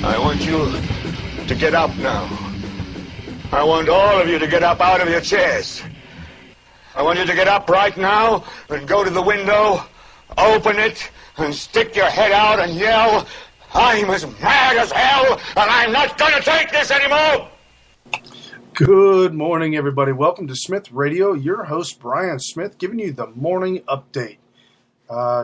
I want you to get up now. I want all of you to get up out of your chairs. I want you to get up right now and go to the window, open it, and stick your head out and yell, "I'm as mad as hell, and I'm not going to take this anymore!" Good morning, everybody. Welcome to Smith Radio. Your host, Brian Smith, giving you the morning update.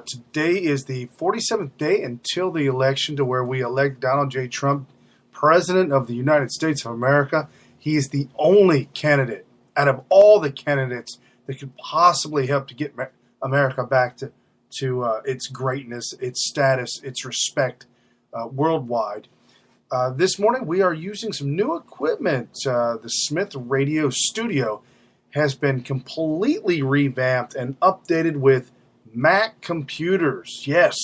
Today is the 47th day until the election to where we elect Donald J. Trump, President of the United States of America. He is the only candidate out of all the candidates that could possibly help to get America back to its greatness, its status, its respect worldwide. This morning we are using some new equipment. The Smith Radio studio has been completely revamped and updated with Mac computers. Yes,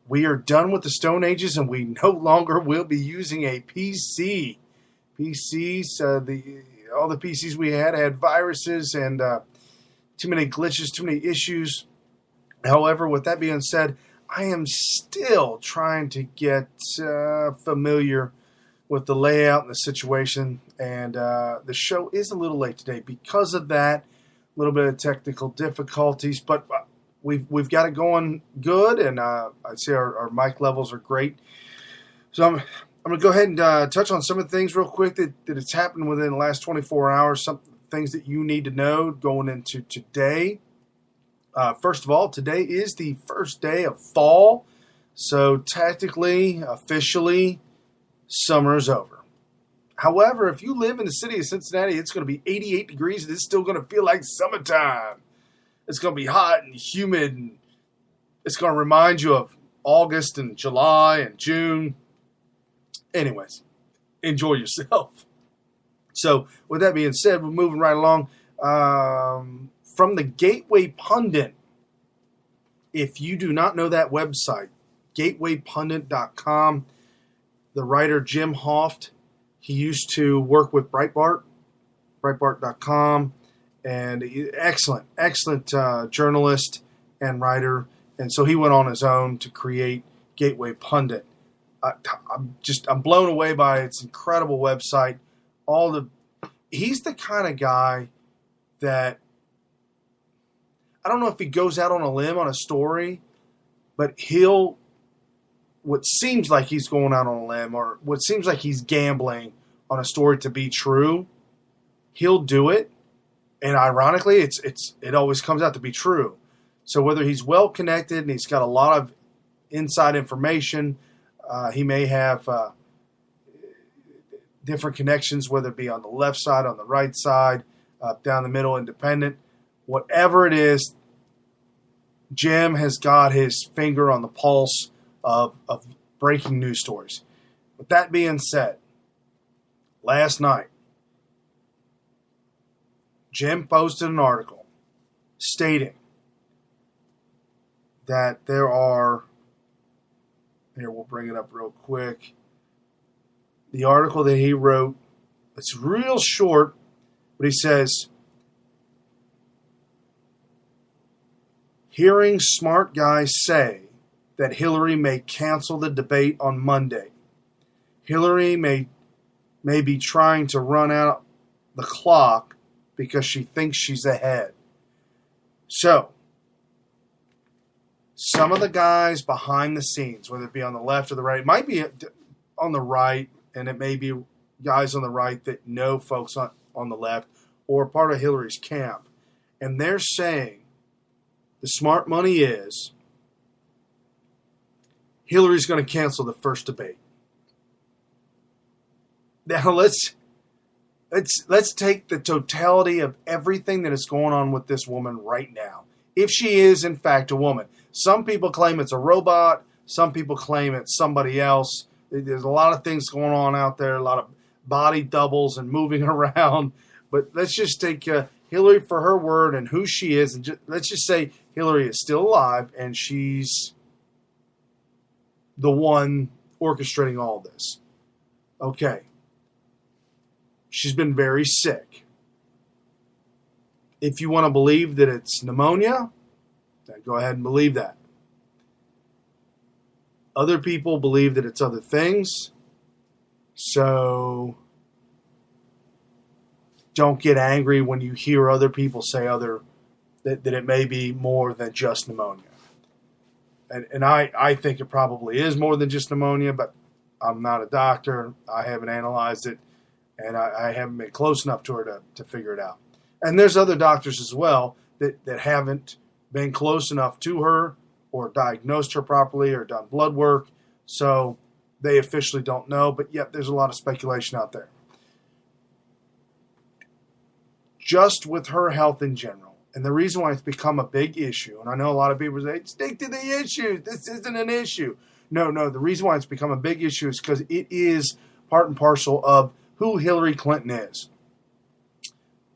we are done with the Stone Ages and we no longer will be using a PC. All the PCs we had viruses and too many glitches, too many issues. However, with that being said, I am still trying to get familiar with the layout and the situation, and the show is a little late today because of that. A little bit of technical difficulties, but we've got it going good, and I'd say our mic levels are great. So I'm going to go ahead and touch on some of the things real quick that has happened within the last 24 hours, some things that you need to know going into today. First of all, today is the first day of fall, so tactically, officially, summer is over. However, if you live in the city of Cincinnati, it's going to be 88 degrees, and it's still going to feel like summertime. It's going to be hot and humid, and it's going to remind you of August and July and June. Anyways, enjoy yourself. So, with that being said, we're moving right along. From the Gateway Pundit, if you do not know that website, gatewaypundit.com, the writer Jim Hoft, he used to work with Breitbart.com, and excellent journalist and writer, and so he went on his own to create Gateway Pundit. I'm blown away by its incredible website. He's the kind of guy that, I don't know if he goes out on a limb on a story, but what seems like he's going out on a limb, or what seems like he's gambling on a story to be true, he'll do it. And ironically, it always comes out to be true. So whether he's well connected and he's got a lot of inside information, he may have different connections, whether it be on the left side, on the right side, down the middle, independent. Whatever it is, Jim has got his finger on the pulse of breaking news stories. With that being said, last night, Jim posted an article stating that we'll bring it up real quick. The article that he wrote, it's real short, but he says, hearing smart guys say that Hillary may cancel the debate on Monday. Hillary may be trying to run out the clock because she thinks she's ahead. So, some of the guys behind the scenes, whether it be on the left or the right, it might be on the right, and it may be guys on the right that know folks on the left or part of Hillary's camp. And they're saying the smart money is Hillary's going to cancel the first debate. Now let's take the totality of everything that is going on with this woman right now. If she is in fact a woman. Some people claim it's a robot. Some people claim it's somebody else. There's a lot of things going on out there, a lot of body doubles and moving around. But let's just take Hillary for her word and who she is. And let's just say Hillary is still alive and she's the one orchestrating all this. Okay. She's been very sick. If you want to believe that it's pneumonia, then go ahead and believe that. Other people believe that it's other things. So don't get angry when you hear other people say that it may be more than just pneumonia. And I think it probably is more than just pneumonia, but I'm not a doctor. I haven't analyzed it, and I haven't been close enough to her to figure it out. And there's other doctors as well that haven't been close enough to her or diagnosed her properly or done blood work, so they officially don't know, but yet there's a lot of speculation out there. Just with her health in general, and the reason why it's become a big issue, and I know a lot of people say, stick to the issue, this isn't an issue. No, the reason why it's become a big issue is because it is part and parcel of who Hillary Clinton is.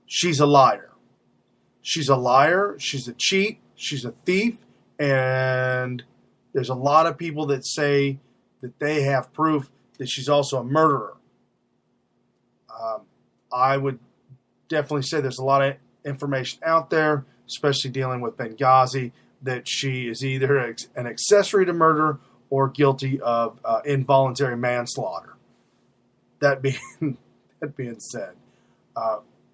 She's a liar. She's a liar, she's a cheat, she's a thief, and there's a lot of people that say that they have proof that she's also a murderer. I would definitely say there's a lot of information out there, especially dealing with Benghazi, that she is either an accessory to murder or guilty of involuntary manslaughter. That being said,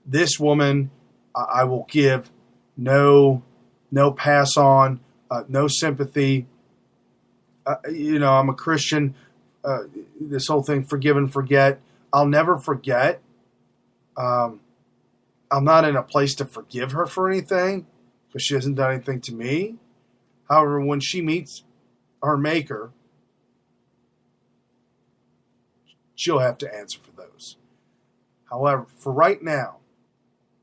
this woman, I will give no pass on, no sympathy. I'm a Christian. This whole thing, forgive and forget. I'll never forget. I'm not in a place to forgive her for anything because she hasn't done anything to me. However, when she meets her maker, she'll have to answer for those. However, for right now,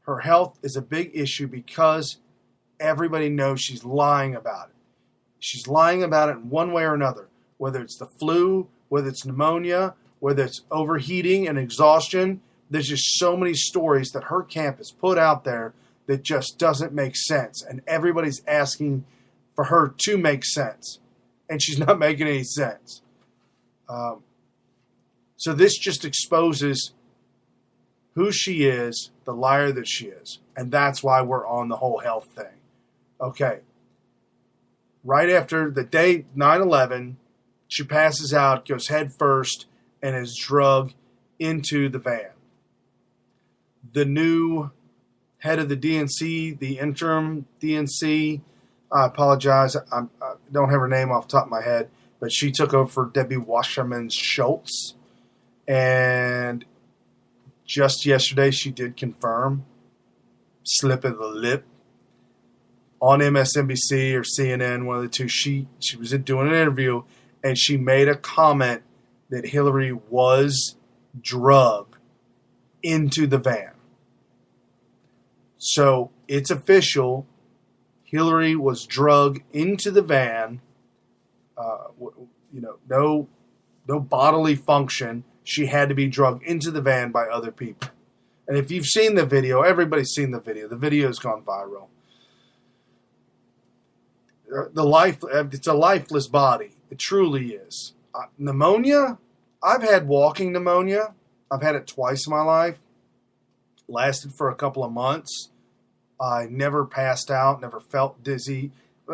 her health is a big issue because everybody knows she's lying about it. She's lying about it in one way or another, whether it's the flu, whether it's pneumonia, whether it's overheating and exhaustion. There's just so many stories that her camp has put out there that just doesn't make sense. And everybody's asking for her to make sense. And she's not making any sense. So this just exposes who she is, the liar that she is. And that's why we're on the whole health thing. Okay. Right after the day 9/11, she passes out, goes head first, and is drugged into the van. The new head of the DNC, the interim DNC, I apologize, I don't have her name off the top of my head, but she took over for Debbie Wasserman Schultz. And just yesterday, she did confirm, slip of the lip, on MSNBC or CNN, one of the two. She was doing an interview, and she made a comment that Hillary was drugged into the van. So it's official. Hillary was drugged into the van. No bodily function. She had to be drugged into the van by other people. And if you've seen the video, everybody's seen the video. The video has gone viral. It's a lifeless body. It truly is. Pneumonia, I've had walking pneumonia. I've had it twice in my life. Lasted for a couple of months. I never passed out, never felt dizzy,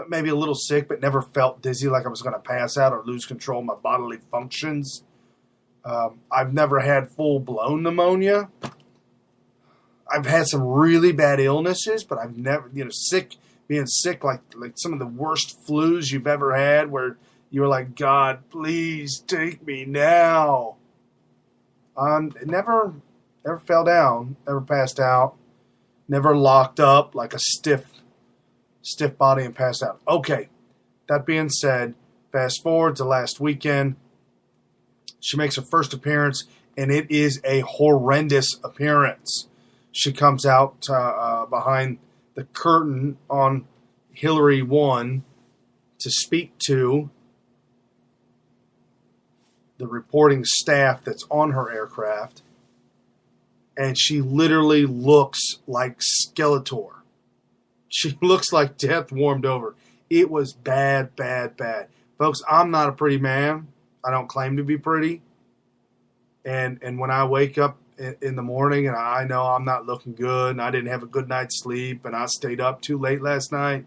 maybe a little sick, but never felt dizzy like I was going to pass out or lose control of my bodily functions. I've never had full-blown pneumonia. I've had some really bad illnesses, but I've never, being sick like some of the worst flus you've ever had where you were like, God, please take me now. Never fell down, never passed out, never locked up like a stiff body and passed out. Okay, that being said, fast forward to last weekend. She makes her first appearance, and it is a horrendous appearance. She comes out behind the curtain on Hillary 1 to speak to the reporting staff that's on her aircraft, and she literally looks like Skeletor. She looks like death warmed over. It was bad, bad, bad. Folks, I'm not a pretty man. I don't claim to be pretty. And when I wake up in the morning, and I know I'm not looking good, and I didn't have a good night's sleep, and I stayed up too late last night,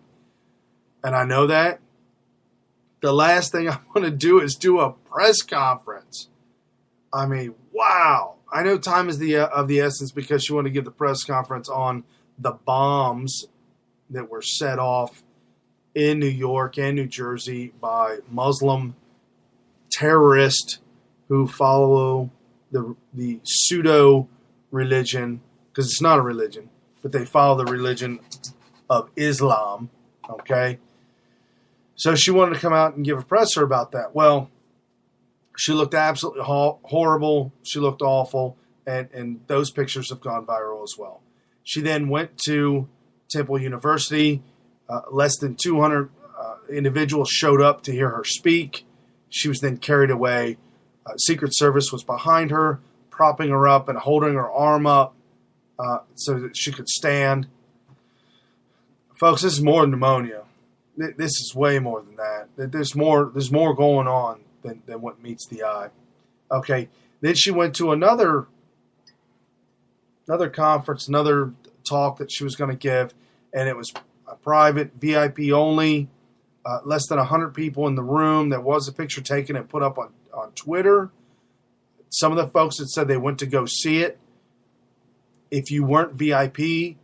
and I know that, the last thing I want to do is do a press conference. I mean, wow. I know time is of the essence because you want to give the press conference on the bombs that were set off in New York and New Jersey by Muslim terrorists who follow the pseudo religion, because it's not a religion, but they follow the religion of Islam. Okay, so she wanted to come out and give a presser about that. Well, she looked absolutely horrible. She looked awful, and those pictures have gone viral as well. She then went to Temple University. Less than 200 individuals showed up to hear her speak. She was then carried away. Secret Service was behind her, propping her up and holding her arm up so that she could stand. Folks, this is more than pneumonia. This is way more than that. There's more going on than what meets the eye. Okay, then she went to another conference, another talk that she was going to give, and it was a private, VIP only, less than 100 people in the room. There was a picture taken and put up on Twitter. Some of the folks that said they went to go see it, if you weren't VIP,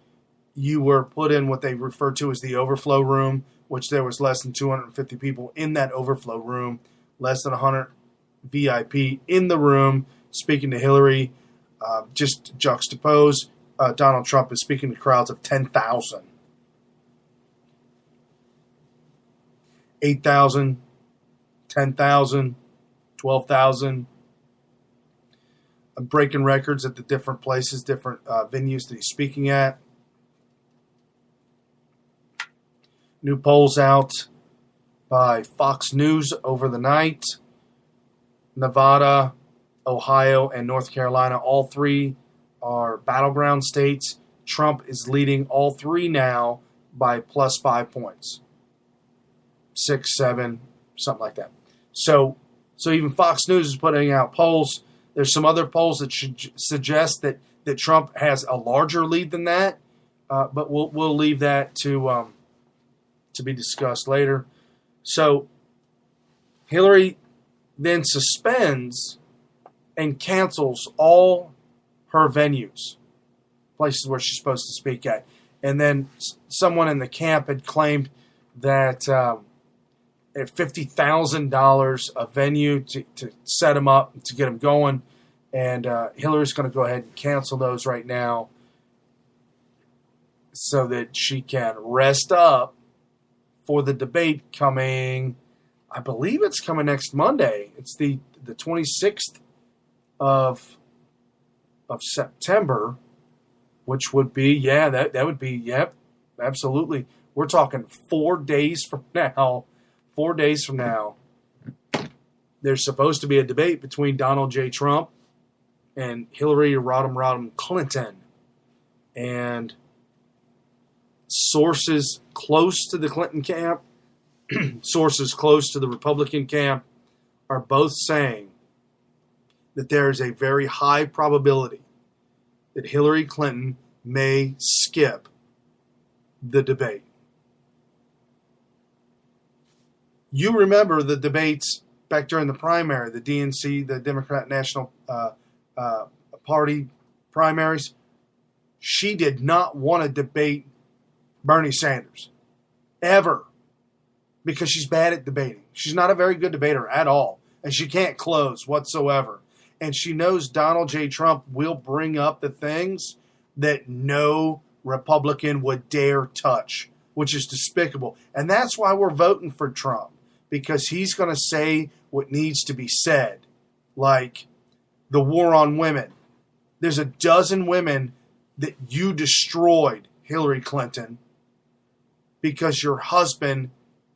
you were put in what they refer to as the overflow room, which there was less than 250 people in that overflow room, less than 100 VIP in the room speaking to Hillary. Just juxtapose, Donald Trump is speaking to crowds of 10,000. 8,000, 10,000, 12,000. Breaking records at the different places, different venues that he's speaking at. New polls out by Fox News over the night. Nevada, Ohio, and North Carolina, all three are battleground states. Trump is leading all three now by plus 5 points. 6, 7, something like that. So even Fox News is putting out polls. There's some other polls that should suggest that Trump has a larger lead than that, but we'll leave that to be discussed later. So Hillary then suspends and cancels all her venues, places where she's supposed to speak at. And then someone in the camp had claimed that at $50,000 a venue to set them up, to get them going. And Hillary's going to go ahead and cancel those right now so that she can rest up for the debate coming, I believe it's coming next Monday. It's the 26th of September, which would be, that would be, yep, absolutely. We're talking 4 days from now. 4 days from now, there's supposed to be a debate between Donald J. Trump and Hillary Rodham Clinton. And sources close to the Clinton camp, sources close to the Republican camp, are both saying that there is a very high probability that Hillary Clinton may skip the debate. You remember the debates back during the primary, the DNC, the Democrat National Party primaries. She did not want to debate Bernie Sanders, ever, because she's bad at debating. She's not a very good debater at all, and she can't close whatsoever. And she knows Donald J. Trump will bring up the things that no Republican would dare touch, which is despicable. And that's why we're voting for Trump, because he's going to say what needs to be said, like the war on women. There's a dozen women that you destroyed, Hillary Clinton, because your husband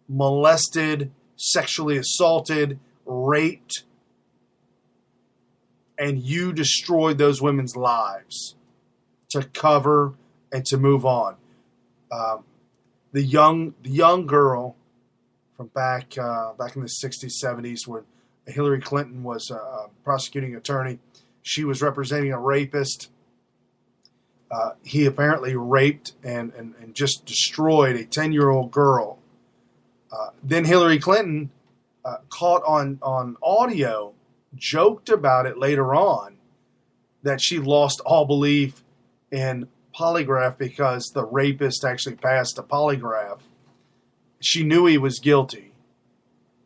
molested, sexually assaulted, raped, and you destroyed those women's lives to cover and to move on. The young girl from back in the 60s, 70s, when Hillary Clinton was a prosecuting attorney, She was representing a rapist. He apparently raped and just destroyed a 10-year-old girl. Then Hillary Clinton, caught on audio, joked about it later on, that she lost all belief in polygraph because the rapist actually passed a polygraph. She knew he was guilty,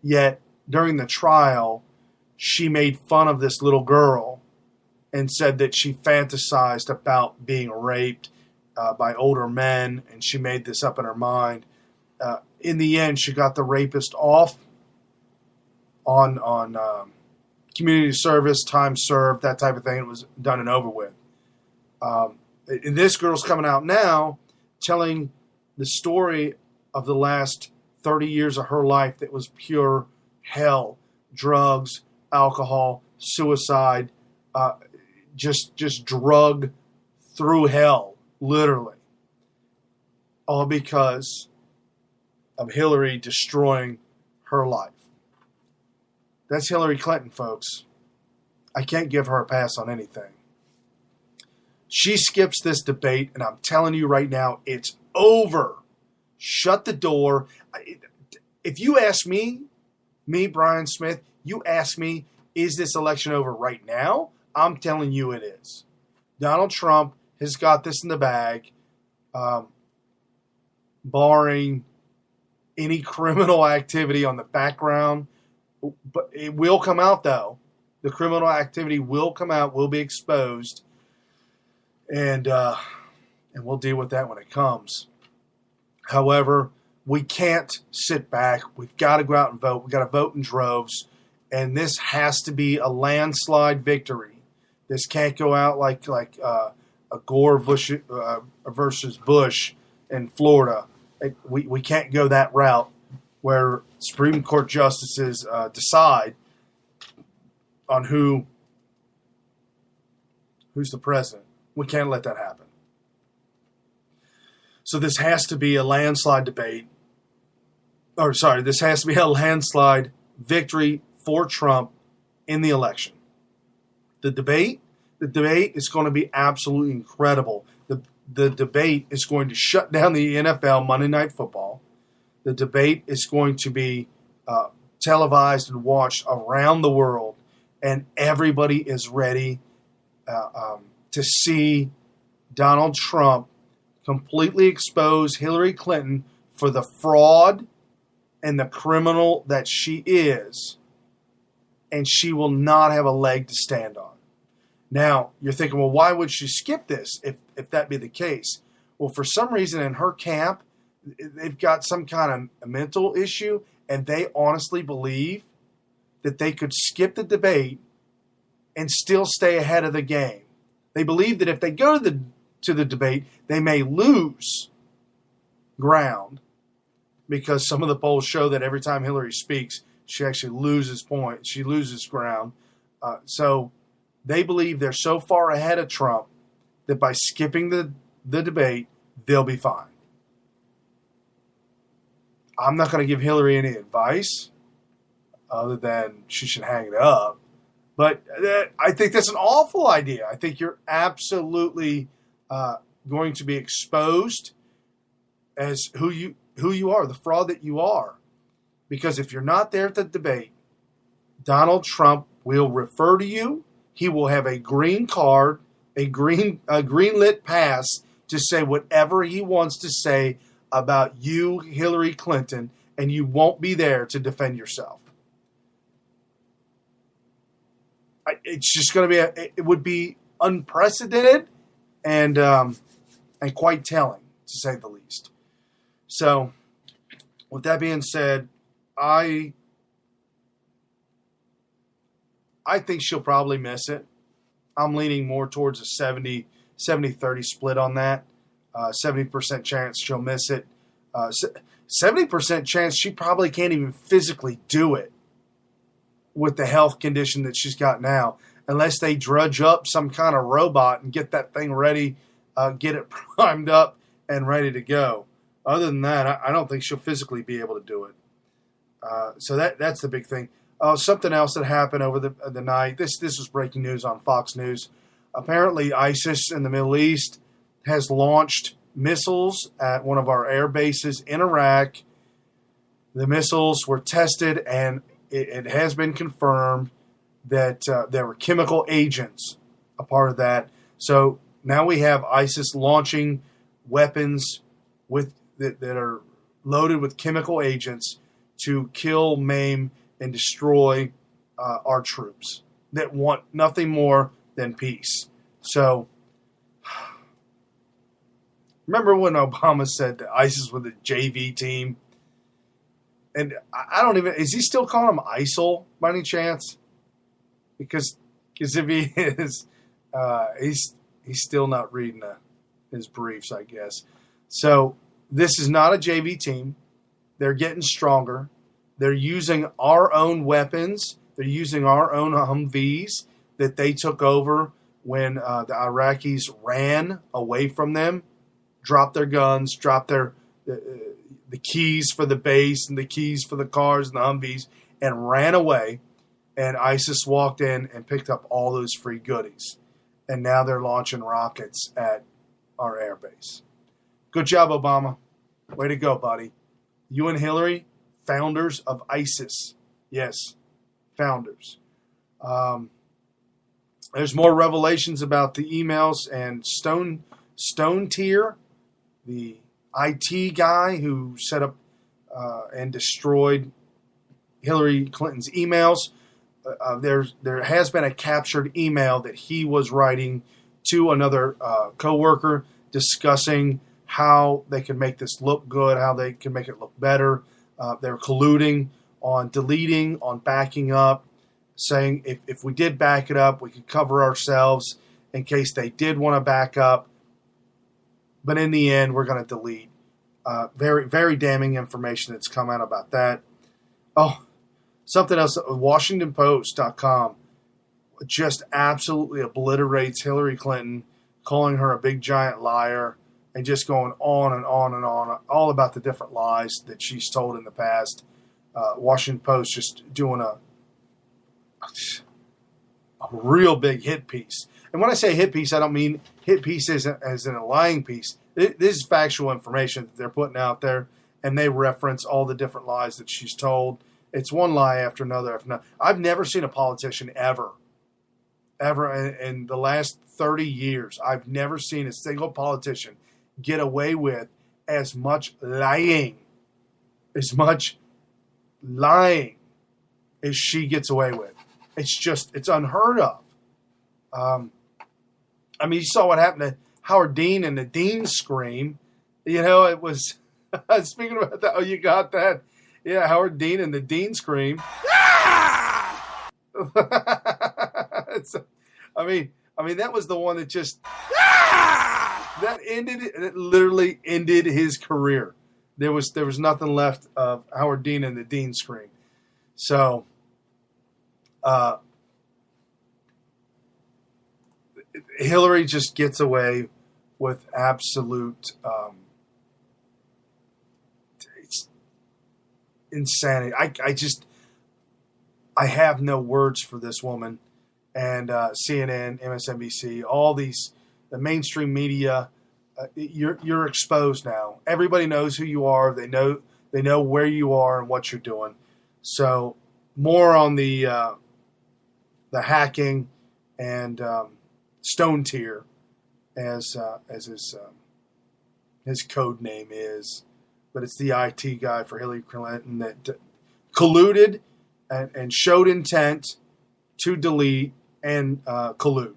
yet during the trial, she made fun of this little girl and said that she fantasized about being raped by older men, and she made this up in her mind. In the end, she got the rapist off on community service, time served, that type of thing. It was done and over with. And this girl's coming out now telling the story of the last 30 years of her life that was pure hell, drugs, alcohol, suicide, just drug through hell, literally. All because of Hillary destroying her life. That's Hillary Clinton, folks. I can't give her a pass on anything. She skips this debate, and I'm telling you right now, it's over. Shut the door. If you ask me, Brian Smith, you ask me, is this election over right now? I'm telling you it is. Donald Trump has got this in the bag, barring any criminal activity on the background. But it will come out, though. The criminal activity will come out, will be exposed, and we'll deal with that when it comes. However, we can't sit back. We've got to go out and vote. We've got to vote in droves, and this has to be a landslide victory. This can't go out like a Gore versus Bush in Florida. We can't go that route where Supreme Court justices decide on who's the president. We can't let that happen. So this has to be a landslide debate. This has to be a landslide victory for Trump in the election. The debate is going to be absolutely incredible. The debate is going to shut down the NFL Monday Night Football. The debate is going to be televised and watched around the world, and everybody is ready to see Donald Trump completely expose Hillary Clinton for the fraud and the criminal that she is, and she will not have a leg to stand on. Now, you're thinking, well, why would she skip this if that be the case? Well, for some reason in her camp, they've got some kind of mental issue, and they honestly believe that they could skip the debate and still stay ahead of the game. They believe that if they go to the debate, they may lose ground, because some of the polls show that every time Hillary speaks, she actually loses points. She loses ground. So they believe they're so far ahead of Trump that by skipping the debate, they'll be fine. I'm not going to give Hillary any advice other than she should hang it up. But I think that's an awful idea. I think you're absolutely going to be exposed as who you are, the fraud that you are. Because if you're not there at the debate, Donald Trump will refer to you. He will have a green card, a green-lit pass to say whatever he wants to say about you, Hillary Clinton, and you won't be there to defend yourself. It's just going to be it would be unprecedented and quite telling, to say the least. So, with that being said, I think she'll probably miss it. I'm leaning more towards a 70-30 split on that. 70% chance she'll miss it. 70% chance she probably can't even physically do it with the health condition that she's got now, unless they drudge up some kind of robot and get that thing ready, get it primed up and ready to go. Other than that, I don't think she'll physically be able to do it. So that's the big thing. Something else that happened over the night. This was breaking news on Fox News. Apparently, ISIS in the Middle East has launched missiles at one of our air bases in Iraq. The missiles were tested, and it has been confirmed that there were chemical agents a part of that. So now we have ISIS launching weapons that are loaded with chemical agents to kill, maim, and destroy our troops that want nothing more than peace. So, remember when Obama said that ISIS was a JV team? And I don't even, is he still calling them ISIL by any chance? Because if he is, he's still not reading his briefs, I guess. So, this is not a JV team. They're getting stronger. They're using our own weapons. They're using our own Humvees that they took over when the Iraqis ran away from them, dropped their guns, dropped the keys for the base and the keys for the cars and the Humvees, and ran away. And ISIS walked in and picked up all those free goodies. And now they're launching rockets at our airbase. Good job, Obama. Way to go, buddy. You and Hillary, founders of ISIS. Yes, founders. There's more revelations about the emails, and Stone Tier, the IT guy who set up and destroyed Hillary Clinton's emails. There has been a captured email that he was writing to another coworker discussing how they can make this look good, how they can make it look better. They're colluding on deleting, on backing up, saying if we did back it up, we could cover ourselves in case they did want to back up. But in the end, we're going to delete. Very, very damning information that's come out about that. Oh, something else. WashingtonPost.com just absolutely obliterates Hillary Clinton, calling her a big giant liar, and just going on and on and on, all about the different lies that she's told in the past. Washington Post just doing a real big hit piece. And when I say hit piece, I don't mean hit piece as in a lying piece. This is factual information that they're putting out there, and they reference all the different lies that she's told. It's one lie after another after another. I've never seen a politician ever in the last 30 years, I've never seen a single politician get away with as much lying as she gets away with. It's unheard of. I mean, you saw what happened to Howard Dean and the Dean Scream. You know, it was, speaking about that, oh, you got that? Yeah, Howard Dean and the Dean Scream. I mean, that was the one that just, that literally ended his career. There was nothing left of Howard Dean and the Dean Scream. So, Hillary just gets away with absolute insanity. I have no words for this woman. And CNN, MSNBC, all the mainstream media, you're exposed now. Everybody knows who you are. They know where you are and what you're doing. So more on the hacking and Stone Tier, as his code name is, but it's the IT guy for Hillary Clinton that colluded and showed intent to delete and collude.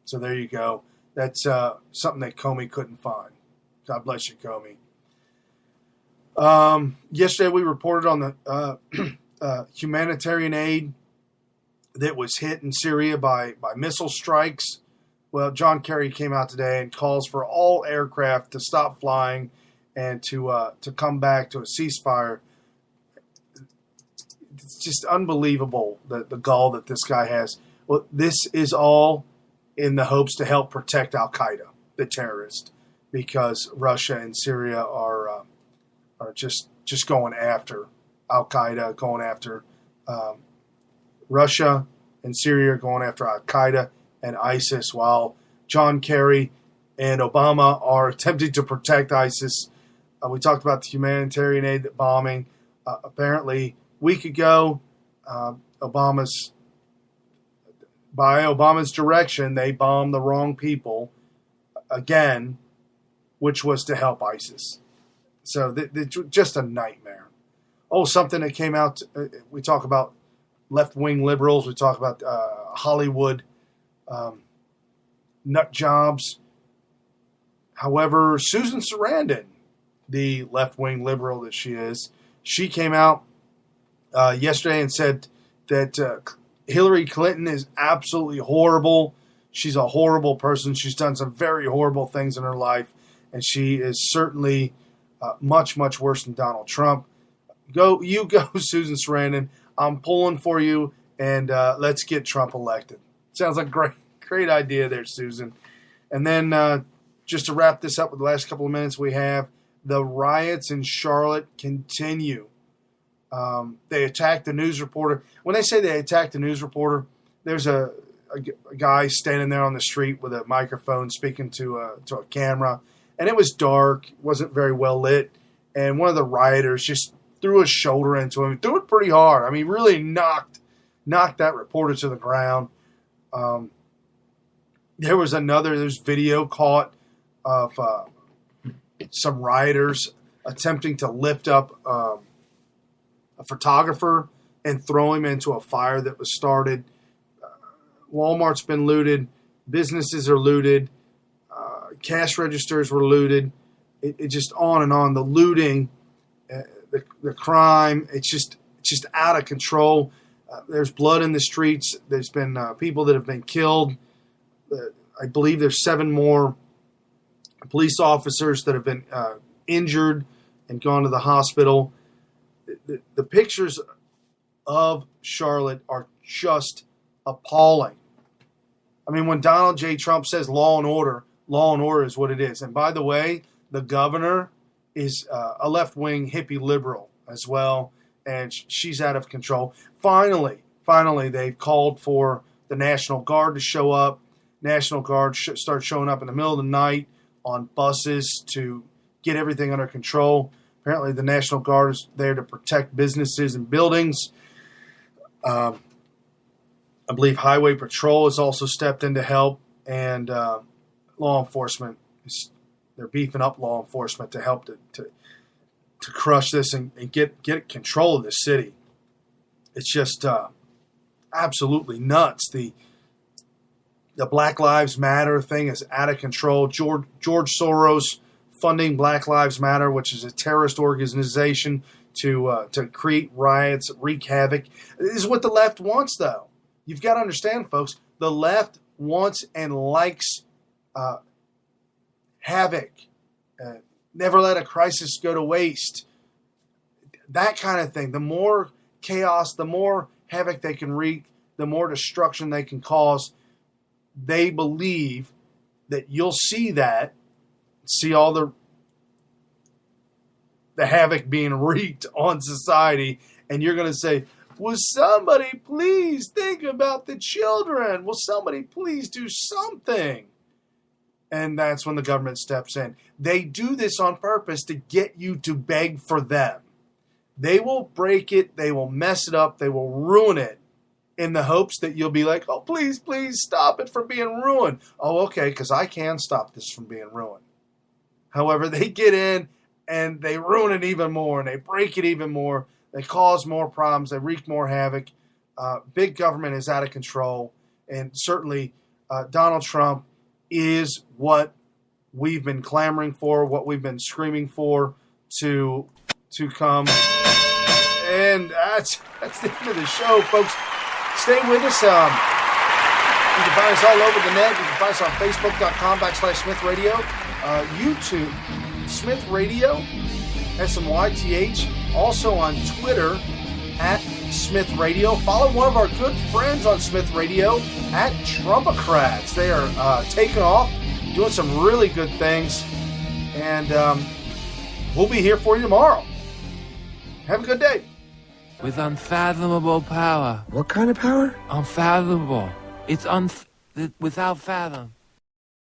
So there you go. That's something that Comey couldn't find. God bless you, Comey. Yesterday we reported on the humanitarian aid that was hit in Syria by missile strikes. Well, John Kerry came out today and calls for all aircraft to stop flying and to come back to a ceasefire. It's just unbelievable, the gall that this guy has. Well, this is all in the hopes to help protect Al-Qaeda, the terrorist, because Russia and Syria are just going after Al-Qaeda, going after Russia and Syria are going after Al-Qaeda and ISIS, while John Kerry and Obama are attempting to protect ISIS. We talked about the humanitarian aid bombing. Apparently, a week ago, by Obama's direction, they bombed the wrong people again, which was to help ISIS. So just a nightmare. Oh, something that came out. We talk about left-wing liberals. We talk about Hollywood nut jobs. However, Susan Sarandon, the left-wing liberal that she is, she came out yesterday and said that Hillary Clinton is absolutely horrible. She's a horrible person. She's done some very horrible things in her life, and she is certainly much, much worse than Donald Trump. Go, Susan Sarandon. I'm pulling for you, and let's get Trump elected. Sounds like a great idea there, Susan. And then just to wrap this up with the last couple of minutes we have, the riots in Charlotte continue. They attacked the news reporter. When they say they attacked the news reporter, there's a guy standing there on the street with a microphone speaking to a camera, and it was dark, wasn't very well lit, and one of the rioters just threw his shoulder into him, threw it pretty hard. I mean, really knocked that reporter to the ground. There's video caught of some rioters attempting to lift up a photographer and throw him into a fire that was started. Walmart's been looted. Businesses are looted. Cash registers were looted. It just on and on. The looting, the crime, it's just out of control. There's blood in the streets. There's been people that have been killed. I believe there's 7 more police officers that have been injured and gone to the hospital. The pictures of Charlotte are just appalling. I mean, when Donald J. Trump says law and order is what it is. And by the way, the governor is a left-wing hippie liberal as well, and she's out of control. Finally, they've called for the National Guard to show up. National Guard start showing up in the middle of the night on buses to get everything under control. Apparently, the National Guard is there to protect businesses and buildings. I believe Highway Patrol has also stepped in to help, and law enforcement they're beefing up law enforcement to help to crush this and get control of the city. It's just absolutely nuts. The Black Lives Matter thing is out of control. George Soros funding Black Lives Matter, which is a terrorist organization to create riots, wreak havoc. This is what the left wants, though. You've got to understand, folks, the left wants and likes havoc. Never let a crisis go to waste. That kind of thing. The more chaos, the more havoc they can wreak, the more destruction they can cause. They believe that you'll see all the havoc being wreaked on society, and you're going to say, will somebody please think about the children? Will somebody please do something? And that's when the government steps in. They do this on purpose to get you to beg for them. They will break it. They will mess it up. They will ruin it in the hopes that you'll be like, oh, please, please stop it from being ruined. Oh, okay, because I can stop this from being ruined. However, they get in and they ruin it even more, and they break it even more. They cause more problems. They wreak more havoc. Big government is out of control. And certainly Donald Trump is what we've been clamoring for, what we've been screaming for to come. And that's the end of the show, folks. Stay with us. You can find us all over the net. You can find us on Facebook.com/Smith Radio. YouTube, Smith Radio, SMYTH. Also on Twitter, @Smith Radio. Follow one of our good friends on Smith Radio, @Trumpocrats. They are taking off, doing some really good things. And we'll be here for you tomorrow. Have a good day. with unfathomable power. What kind of power? Unfathomable. It's without fathom.